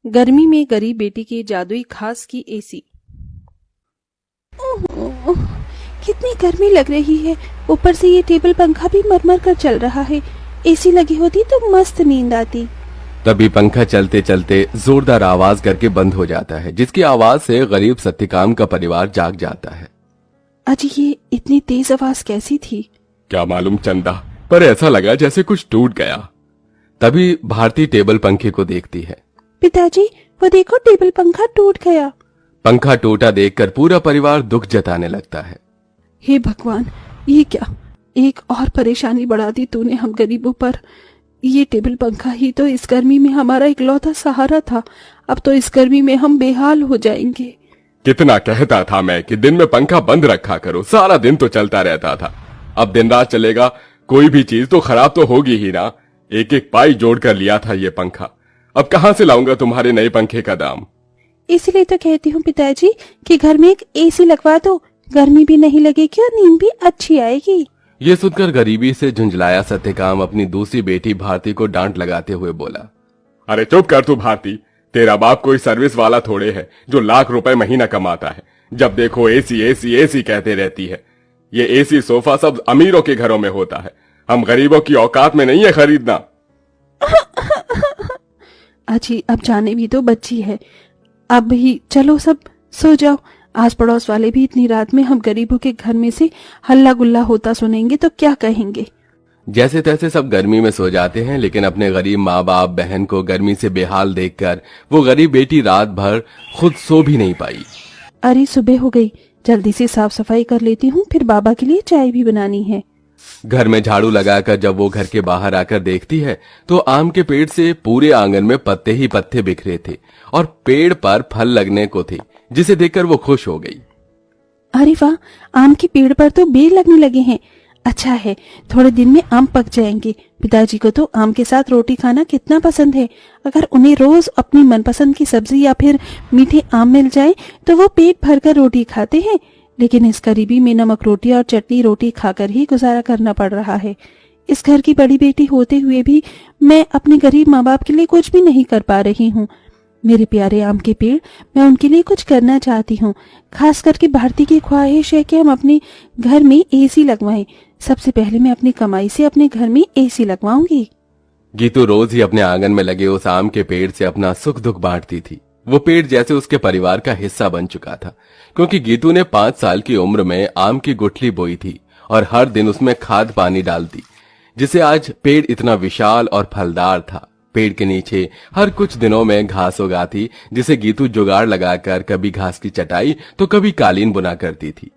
गर्मी में गरीब बेटी की जादुई खास की एसी। ओह, कितनी गर्मी लग रही है। ऊपर से ये टेबल पंखा भी मरमर कर चल रहा है। एसी लगी होती तो मस्त नींद आती। तभी पंखा चलते चलते जोरदार आवाज करके बंद हो जाता है, जिसकी आवाज से गरीब सत्यकाम का परिवार जाग जाता है। अजी, ये इतनी तेज आवाज कैसी थी? क्या मालूम चंदा, पर ऐसा लगा जैसे कुछ टूट गया। तभी भारती टेबल पंखे को देखती है। पिताजी, वो देखो, टेबल पंखा टूट गया। पंखा टूटा देखकर पूरा परिवार दुख जताने लगता है। हे भगवान, ये क्या, एक और परेशानी बढ़ा दी तूने हम गरीबों पर। ये टेबल पंखा ही तो इस गर्मी में हमारा इकलौता सहारा था। अब तो इस गर्मी में हम बेहाल हो जाएंगे। कितना कहता था मैं कि दिन में पंखा बंद रखा करो, सारा दिन तो चलता रहता था। अब दिन रात चलेगा, कोई भी चीज तो खराब तो होगी ही ना। एक एक पाई जोड़ कर लिया था ये पंखा, अब कहां से लाऊंगा तुम्हारे नए पंखे का दाम। इसीलिए तो कहती हूँ पिताजी कि घर में एक एसी लगवा दो। गर्मी भी नहीं लगेगी और नींद भी अच्छी आएगी। ये सुनकर गरीबी से झुंझलाया सत्यकाम अपनी दूसरी बेटी भारती को डांट लगाते हुए बोला, अरे चुप कर तू भारती, तेरा बाप कोई सर्विस वाला थोड़े है जो लाख रुपए महीना कमाता है। जब देखो एसी एसी एसी कहते रहती है। ये एसी सोफा सब अमीरों के घरों में होता है, हम गरीबों की औकात में नहीं है खरीदना। अजी, अब जाने भी तो बच्ची है। अब ही चलो सब सो जाओ। आस पड़ोस वाले भी इतनी रात में हम गरीबों के घर में से हल्ला गुल्ला होता सुनेंगे तो क्या कहेंगे। जैसे तैसे सब गर्मी में सो जाते हैं, लेकिन अपने गरीब माँ बाप बहन को गर्मी से बेहाल देखकर वो गरीब बेटी रात भर खुद सो भी नहीं पाई। अरे, सुबह हो गई, जल्दी से साफ सफाई कर लेती हूँ, फिर बाबा के लिए चाय भी बनानी है। घर में झाड़ू लगाकर जब वो घर के बाहर आकर देखती है तो आम के पेड़ से पूरे आंगन में पत्ते ही पत्ते बिखरे थे और पेड़ पर फल लगने को थे, जिसे देखकर वो खुश हो गई। अरे वाह, आम के पेड़ पर तो बेर लगने लगे हैं। अच्छा है, थोड़े दिन में आम पक जाएंगे। पिताजी को तो आम के साथ रोटी खाना कितना पसंद है। अगर उन्हें रोज अपनी मनपसंद की सब्जी या फिर मीठे आम मिल जाए तो वो पेट भरकर रोटी खाते हैं। लेकिन इस गरीबी में नमक रोटी और चटनी रोटी खाकर ही गुजारा करना पड़ रहा है। इस घर की बड़ी बेटी होते हुए भी मैं अपने गरीब माँ बाप के लिए कुछ भी नहीं कर पा रही हूँ। मेरे प्यारे आम के पेड़, मैं उनके लिए कुछ करना चाहती हूँ। खास करके भारती की ख्वाहिश है कि हम अपने घर में एसी लगवाएं। सबसे पहले मैं अपनी कमाई से अपने घर में एसी लगवाऊंगी। गीतू रोज ही अपने आंगन में लगे उस आम के पेड़ से अपना सुख दुख बांटती थी। वो पेड़ जैसे उसके परिवार का हिस्सा बन चुका था, क्योंकि गीतू ने 5 साल की उम्र में आम की गुठली बोई थी और हर दिन उसमें खाद पानी डालती, जिसे आज पेड़ इतना विशाल और फलदार था। पेड़ के नीचे हर कुछ दिनों में घास उगाती, जिसे गीतू जुगाड़ लगाकर कभी घास की चटाई तो कभी कालीन बुना करती थी।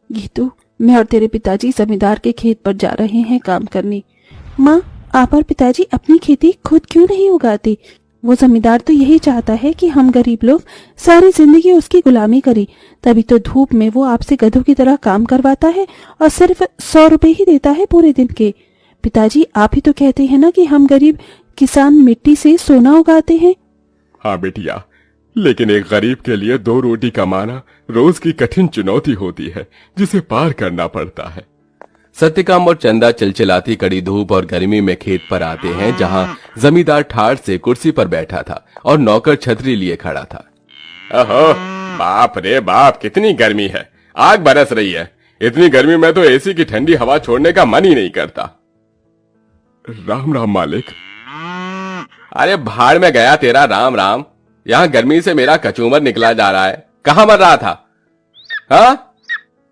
गीतू, मैं और तेरे पिताजी जमींदार के खेत पर जा रहे हैं काम करने। माँ, आप और पिताजी अपनी खेती खुद क्यों नहीं उगाते? वो जमींदार तो यही चाहता है कि हम गरीब लोग सारी जिंदगी उसकी गुलामी करें। तभी तो धूप में वो आपसे गधों की तरह काम करवाता है और सिर्फ 100 रुपए ही देता है पूरे दिन के। पिताजी, आप ही तो कहते हैं ना कि हम गरीब किसान मिट्टी से सोना उगाते हैं। हाँ बेटिया, लेकिन एक गरीब के लिए 2 रोटी कमाना रोज की कठिन चुनौती होती है, जिसे पार करना पड़ता है। सत्यकाम और चंदा चिलचिलाती कड़ी धूप और गर्मी में खेत पर आते हैं, जहां जमींदार ठाठ से कुर्सी पर बैठा था और नौकर छतरी लिए खड़ा था। ओहो, बाप रे बाप, कितनी गर्मी है, आग बरस रही है। इतनी गर्मी में तो एसी की ठंडी हवा छोड़ने का मन ही नहीं करता। राम राम मालिक। अरे भाड़ में गया तेरा राम राम, यहाँ गर्मी से मेरा कचूमर निकला जा रहा है। कहाँ मर रहा था? हाँ,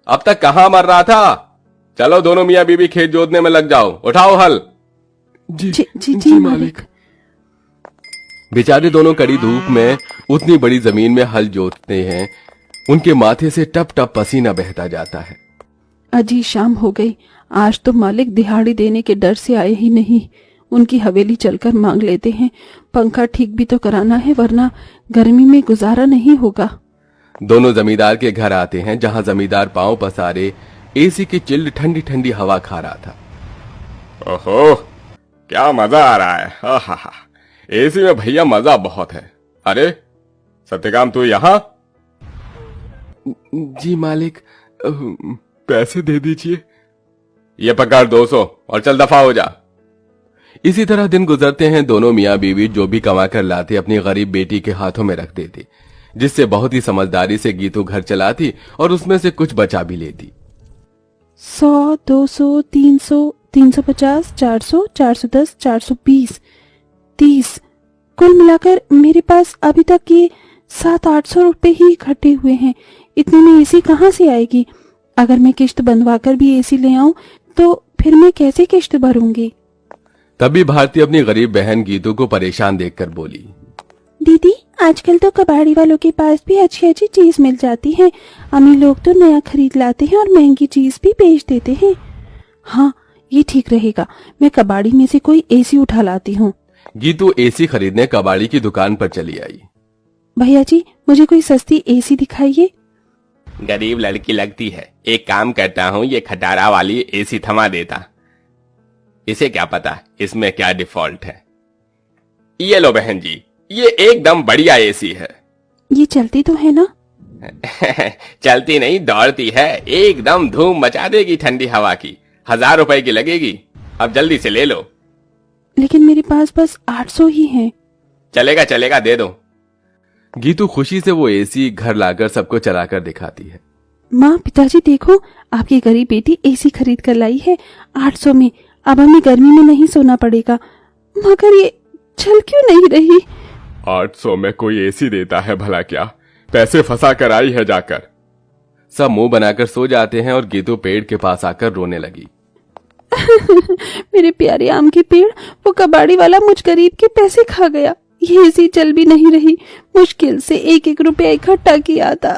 अब तक कहाँ मर रहा था? चलो दोनों मियाँ बीबी खेत जोतने में लग जाओ, उठाओ हल। जी मालिक। बेचारे दोनों कड़ी धूप में उतनी बड़ी जमीन में हल जोतते हैं, उनके माथे से टप टप पसीना बहता जाता है। अजी, शाम हो गई। आज तो मालिक दिहाड़ी देने के डर से आए ही नहीं। उनकी हवेली चलकर मांग लेते हैं। पंखा ठीक भी तो कराना है, वरना गर्मी में गुजारा नहीं होगा। दोनों जमींदार के घर आते हैं, जहां जमींदार पांव पसारे एसी की चिल्ड ठंडी ठंडी हवा खा रहा था। ओहो, क्या मजा आ रहा है। आहा, एसी में भैया मजा बहुत है। अरे सत्यकाम, तू यहाँ? जी मालिक, पैसे दे दीजिए। ये पकड़ 200 और चल दफा हो जा। इसी तरह दिन गुजरते हैं। दोनों मियाँ बीवी जो भी कमा कर लाते अपनी गरीब बेटी के हाथों में रख देते, जिससे बहुत ही समझदारी से गीतू घर चलाती और उसमें से कुछ बचा भी लेती। 100, 200, 300, 350, 400, 410, 420, 30। कुल मिलाकर मेरे पास अभी तक ये 700-800 रुपए ही इकट्ठे हुए हैं। इतने में एसी कहाँ से आएगी? अगर मैं किश्त बंधवाकर भी एसी ले आऊं तो फिर मैं कैसे किश्त भरूंगी? तभी भारती अपनी गरीब बहन गीतू को परेशान देखकर बोली, दीदी, आजकल तो कबाड़ी वालों के पास भी अच्छी अच्छी चीज मिल जाती है। अमीर लोग तो नया खरीद लाते हैं और महंगी चीज भी बेच देते हैं। हाँ, ये ठीक रहेगा। मैं कबाड़ी में से कोई एसी उठा लाती हूँ। गीतू एसी खरीदने कबाड़ी की दुकान पर चली आई। भैया जी, मुझे कोई सस्ती एसी दिखाइए। गरीब लड़की लगती है, एक काम करता हूँ, ये खटारा वाली एसी थमा देता। इसे क्या पता इसमें क्या डिफॉल्ट है। ये लो बहन जी, ये एकदम बढ़िया एसी है। ये चलती तो है ना? चलती नहीं, दौड़ती है। एकदम धूम मचा देगी ठंडी हवा की। 1000 रुपए की लगेगी। अब जल्दी से ले लो। लेकिन मेरे पास बस 800 ही हैं। चलेगा चलेगा, दे दो। गीतू खुशी से वो एसी घर लाकर सबको चलाकर दिखाती है। माँ, पिताजी देखो, आपकी गरीब बेटी एसी खरीद कर लाई है 800 में। अब हमें गर्मी में नहीं सोना पड़ेगा। मगर ये चल क्यों नहीं रही? 800 में कोई एसी देता है भला क्या? पैसे फंसा कर आई है जाकर। सब मुंह बनाकर सो जाते हैं और गीतू पेड़ के पास आकर रोने लगी। मेरे प्यारे आम के पेड़, वो कबाड़ी वाला मुझ गरीब के पैसे खा गया। ये एसी चल भी नहीं रही। मुश्किल से 1-1 रुपया इकट्ठा किया था।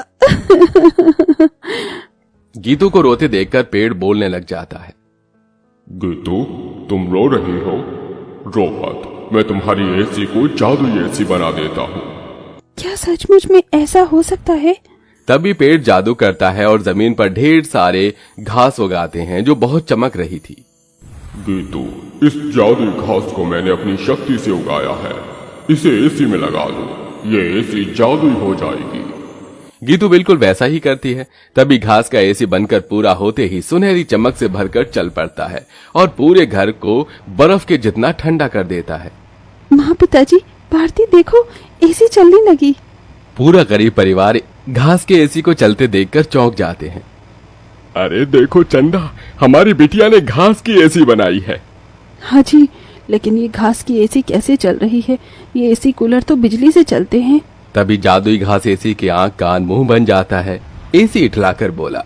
गीतू को रोते देखकर पेड़ बोलने लग जाता है। गीतू, तुम रो रही हो? रो मत, मैं तुम्हारी एसी को जादुई एसी बना देता हूँ। क्या सचमुच में ऐसा हो सकता है? तभी पेड़ जादू करता है और जमीन पर ढेर सारे घास उगाते हैं जो बहुत चमक रही थी। गीतू, इस जादुई घास को मैंने अपनी शक्ति से उगाया है। इसे एसी में लगा दो, ये एसी जादुई हो जाएगी। गीतू बिल्कुल वैसा ही करती है। तभी घास का एसी बनकर पूरा होते ही सुनहरी चमक से भरकर चल पड़ता है और पूरे घर को बर्फ के जितना ठंडा कर देता है। माँ, पिताजी, भारती देखो, एसी चलने लगी। पूरा गरीब परिवार घास के एसी को चलते देखकर चौंक जाते हैं। अरे देखो चंदा, हमारी बिटिया ने घास की एसी बनाई है। हाँ जी, लेकिन ये घास की एसी कैसे चल रही है? ये एसी कूलर तो बिजली से चलते हैं। तभी जादुई घास एसी के आंख कान मुंह बन जाता है। एसी इठलाकर बोला,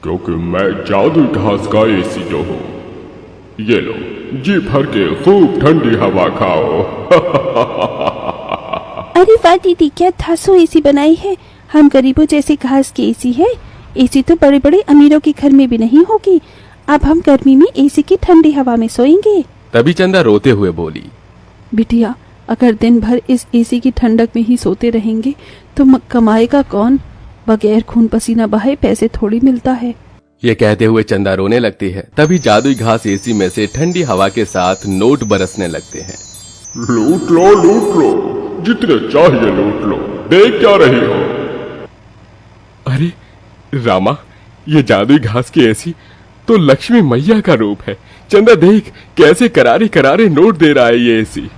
क्योंकि मैं जादुई घास का एसी जो हूँ। ये लो, जी भर के खूब ठंडी हवा खाओ। अरे वाह दीदी, क्या धांसू एसी बनाई है। हम गरीबों जैसे घास की एसी है। एसी तो बड़े बड़े अमीरों के घर में भी नहीं होगी। अब हम गर्मी में एसी की ठंडी हवा में सोएंगे। तभी चंदा रोते हुए बोली, बिटिया, अगर दिन भर इस एसी की ठंडक में ही सोते रहेंगे तो कमाएगा कौन? बगैर खून पसीना बहाए पैसे थोड़ी मिलता है। ये कहते हुए चंदा रोने लगती है। तभी जादुई घास एसी में से ठंडी हवा के साथ नोट बरसने लगते हैं। लूट लो, जितने चाहिए लूट लो। देख क्या रही हो? अरे रामा, ये जादुई घास की एसी तो लक्ष्मी मैया का रूप है। चंदा देख, कैसे करारे करारे नोट दे रहा है ये एसी।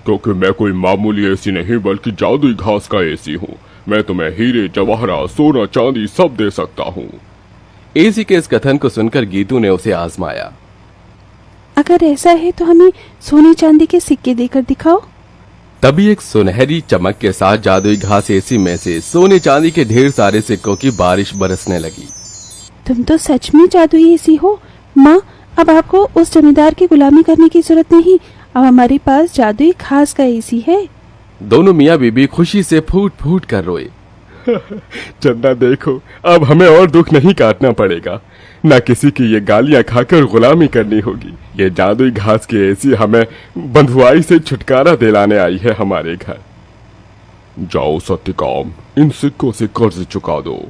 क्योंकि मैं कोई मामूली एसी नहीं बल्कि जादुई घास का एसी हूँ। मैं तुम्हें हीरे जवाहरात सोना चांदी सब दे सकता हूँ। एसी के इस कथन को सुनकर गीतू ने उसे आजमाया। अगर ऐसा है तो हमें सोने चांदी के सिक्के देकर दिखाओ। तभी एक सुनहरी चमक के साथ जादुई घास एसी में से सोने चांदी के ढेर सारे सिक्कों की बारिश बरसने लगी। तुम तो सच में जादुई एसी हो। माँ, अब आपको उस जमींदार की गुलामी करने की जरूरत नहीं। अब हमारे पास जादुई घास का एसी है। दोनों मियाँ बीबी खुशी से फूट फूट कर रोए। चंदा देखो, अब हमें और दुख नहीं काटना पड़ेगा। ना किसी की ये गालियां खाकर गुलामी करनी होगी। ये जादुई घास की एसी हमें बंधुआई से छुटकारा दिलाने आई है हमारे घर। जाओ सत्यकाम, इन सिक्कों से कर्ज चुका दो।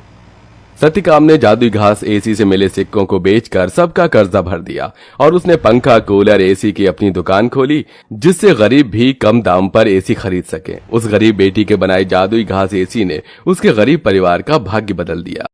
सत्यकाम ने जादुई घास एसी से मिले सिक्कों को बेचकर सबका कर्जा भर दिया और उसने पंखा, कूलर, एसी की अपनी दुकान खोली, जिससे गरीब भी कम दाम पर एसी खरीद सके। उस गरीब बेटी के बनाई जादुई घास एसी ने उसके गरीब परिवार का भाग्य बदल दिया।